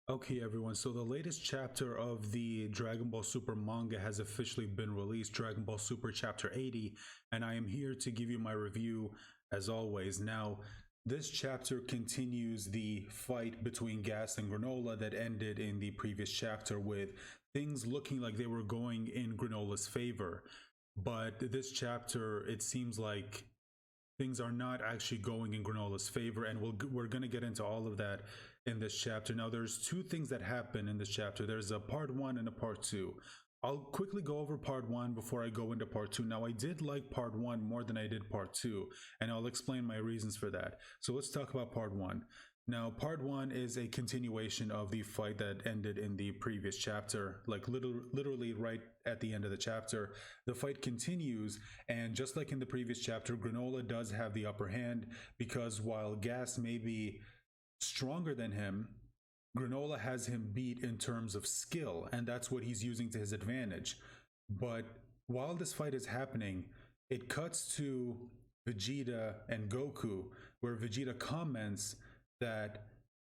Okay, everyone. So the latest chapter of the Dragon Ball Super manga has officially been released, Dragon Ball Super Chapter 80, and I am here to give you my review as always. Now, this chapter continues the fight between Gas and Granolah that ended in the previous chapter with things looking like they were going in Granola's favor. But this chapter, it seems like things are not actually going in Granola's favor, and we're going to get into all of that in this chapter. Now, there's two things that happen in this chapter. There's a part one and a part two. I'll quickly go over part one before I go into part two. Now, I did like part one more than I did part two, and I'll explain my reasons for that. So let's talk about part one. Now, part one is a continuation of the fight that ended in the previous chapter, like literally right at the end of the chapter. The fight continues, and just like in the previous chapter, Granolah does have the upper hand because while Gas may be stronger than him, Granolah has him beat in terms of skill, and that's what he's using to his advantage. But while this fight is happening, it cuts to Vegeta and Goku, where Vegeta comments that,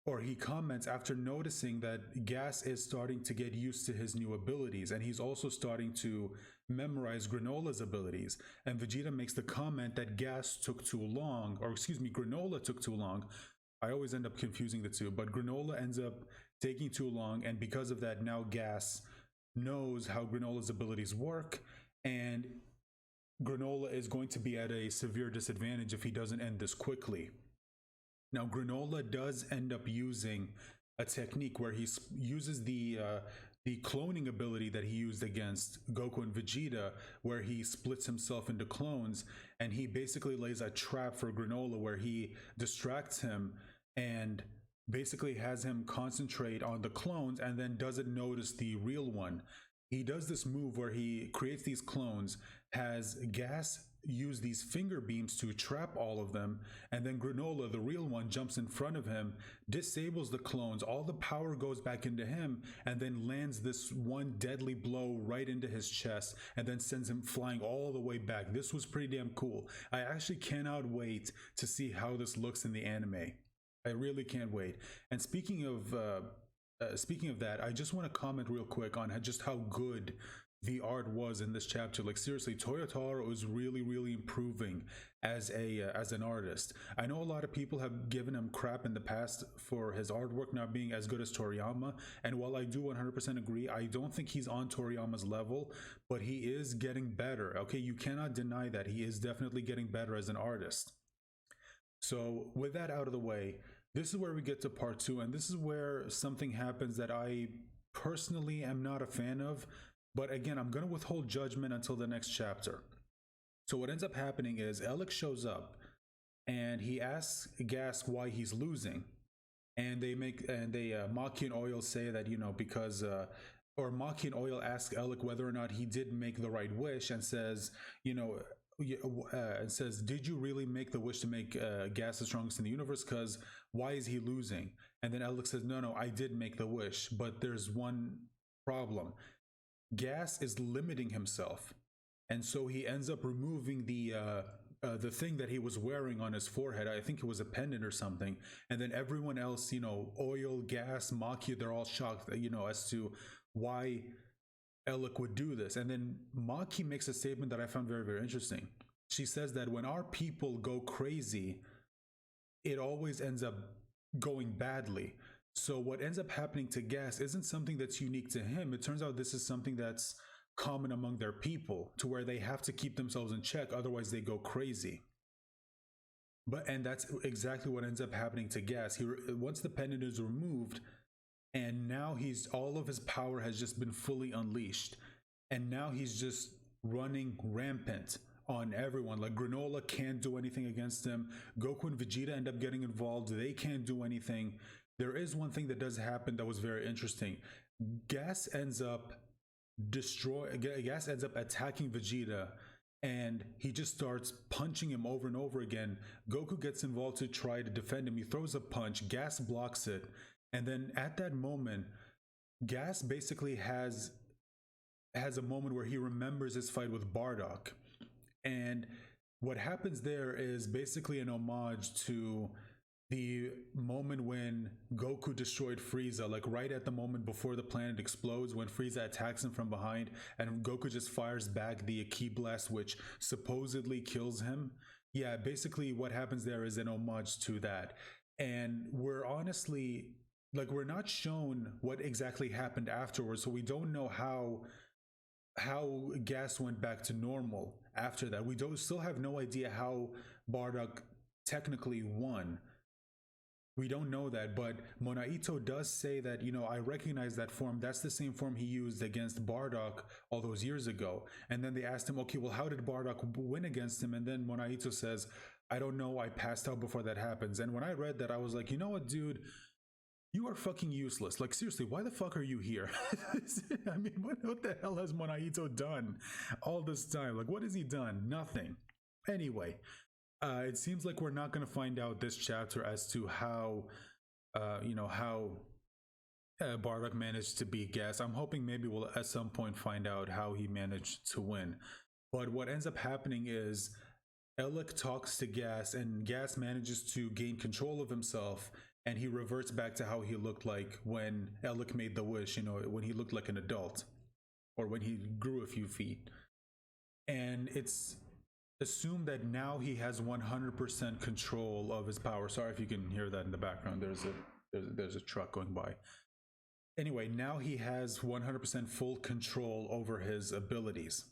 or he comments after noticing that Gas is starting to get used to his new abilities, and he's also starting to memorize Granolah's abilities. And Vegeta makes the comment that Gas took too long, or excuse me, Granolah took too long. I always end up confusing the two, but Granolah ends up taking too long, and because of that, now Gas knows how Granolah's abilities work, and Granolah is going to be at a severe disadvantage if he doesn't end this quickly. Now, Granolah does end up using a technique where he uses the cloning ability that he used against Goku and Vegeta, where he splits himself into clones, and he basically lays a trap for Granolah where he distracts him and basically has him concentrate on the clones and then doesn't notice the real one. He does this move where he creates these clones, has Gas use these finger beams to trap all of them, and then Granolah, the real one, jumps in front of him, disables the clones, all the power goes back into him, and then lands this one deadly blow right into his chest, and then sends him flying all the way back. This was pretty damn cool. I actually cannot wait to see how this looks in the anime. I really can't wait. And speaking of that, I just want to comment real quick on just how good the art was in this chapter. Like seriously, Toyotaro is really improving as an artist. I know a lot of people have given him crap in the past for his artwork not being as good as Toriyama, and while I do 100% agree, I don't think he's on Toriyama's level, but he is getting better. Okay, you cannot deny that he is definitely getting better as an artist. So with that out of the way, this is where we get to part two, and this is where something happens that I personally am not a fan of, but again, I'm going to withhold judgment until the next chapter. So what ends up happening is Alex shows up and he asks Gas why he's losing, and Maki and Oil say that, because or Maki and Oil ask Alec whether or not he did make the right wish, and says, did you really make the wish to make Gas the strongest in the universe? Because why is he losing? And then Alex says, no, I did make the wish, but there's one problem. Gas is limiting himself, and so he ends up removing the thing that he was wearing on his forehead. I think it was a pendant or something. And then everyone else, Oil, Gas, Maki, they're all shocked, as to why Alec would do this. And then Maki makes a statement that I found very interesting. She says that when our people go crazy, it always ends up going badly. So what ends up happening to Gas isn't something that's unique to him. It turns out this is something that's common among their people, to where they have to keep themselves in check, otherwise they go crazy. And that's exactly what ends up happening to Gas. Once the pendant is removed, and now all of his power has just been fully unleashed, and now he's just running rampant on everyone. Like Granolah can't do anything against him. Goku and Vegeta end up getting involved. They can't do anything. There is one thing that does happen that was very interesting. Gas ends up attacking Vegeta, and he just starts punching him over and over again. Goku gets involved to try to defend him. He throws a punch, Gas blocks it, and then at that moment, Gas basically has a moment where he remembers his fight with Bardock. And what happens there is basically an homage to the moment when Goku destroyed Frieza, like right at the moment before the planet explodes, when Frieza attacks him from behind and Goku just fires back the Ki blast, which supposedly kills him. Yeah, basically what happens there is an homage to that. And we're honestly, like, we're not shown what exactly happened afterwards, so we don't know how gas went back to normal after that. We don't still have no idea how Bardock technically won. We don't know that, but Monaito does say that, you know, I recognize that form. That's the same form he used against Bardock all those years ago. And then they asked him, okay, well, how did Bardock win against him? And then Monaito says, I don't know. I passed out before that happens. And when I read that, I was like, you know what, dude? You are fucking useless. Like, seriously, why the fuck are you here? I mean, what the hell has Monaito done all this time? Like, what has he done? Nothing. Anyway, it seems like we're not going to find out this chapter as to how, how Bardock managed to beat Gas. I'm hoping maybe we'll at some point find out how he managed to win. But what ends up happening is Elec talks to Gas, and Gas manages to gain control of himself, and he reverts back to how he looked like when Elec made the wish, you know, when he looked like an adult, or when he grew a few feet. And it's assume that now he has 100% control of his power. Sorry if you can hear that in the background. There's a truck going by. Anyway, now he has 100% full control over his abilities.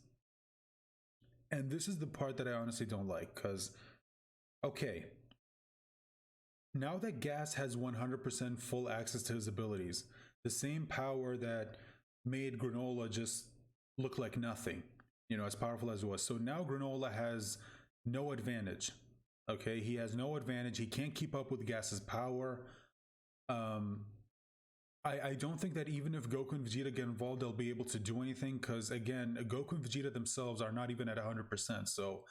And this is the part that I honestly don't like, because, okay, now that Gas has 100% full access to his abilities, the same power that made Granolah just look like nothing, you know, as powerful as it was. So now Granolah has no advantage. Okay, he has no advantage. He can't keep up with Gas's power. I don't think that even if Goku and Vegeta get involved, they'll be able to do anything, because again, Goku and Vegeta themselves are not even at 100%. So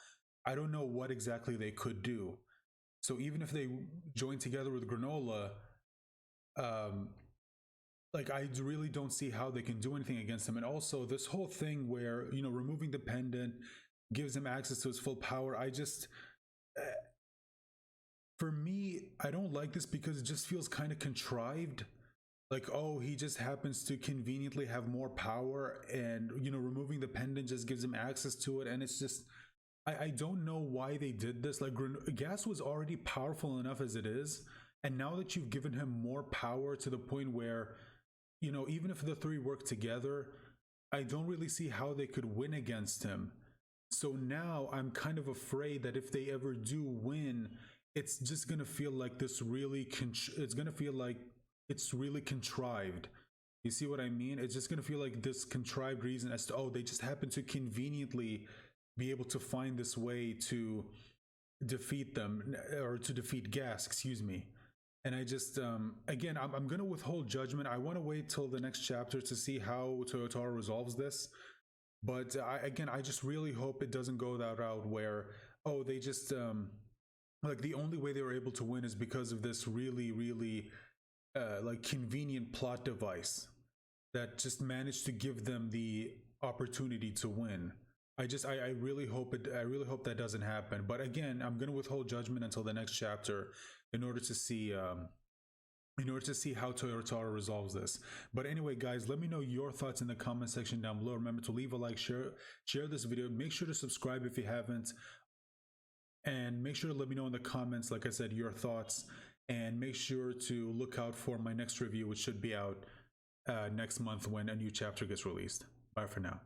I don't know what exactly they could do. So even if they join together with Granolah, like, I really don't see how they can do anything against him. And also this whole thing where, you know, removing the pendant gives him access to his full power. I just, for me, I don't like this because it just feels kind of contrived. Like, oh, he just happens to conveniently have more power, and, you know, removing the pendant just gives him access to it. And it's just, I don't know why they did this. Like, Gas was already powerful enough as it is. And now that you've given him more power to the point where, you know, even if the three work together, I don't really see how they could win against him. So now I'm kind of afraid that if they ever do win, it's just going to feel like this really, it's going to feel like it's really contrived. You see what I mean? It's just going to feel like this contrived reason as to, oh, they just happen to conveniently be able to find this way to defeat them, or to defeat Gas, excuse me. And I just, again, I'm going to withhold judgment. I want to wait till the next chapter to see how Toyotaro resolves this. But I just really hope it doesn't go that route where, oh, they just, like, the only way they were able to win is because of this really, really, like, convenient plot device that just managed to give them the opportunity to win. I really hope that doesn't happen. But again, I'm going to withhold judgment until the next chapter in order to see how Toyotaro resolves this. But anyway, guys, let me know your thoughts in the comment section down below. Remember to leave a like, share this video. Make sure to subscribe if you haven't. And make sure to let me know in the comments, like I said, your thoughts. And make sure to look out for my next review, which should be out next month when a new chapter gets released. Bye for now.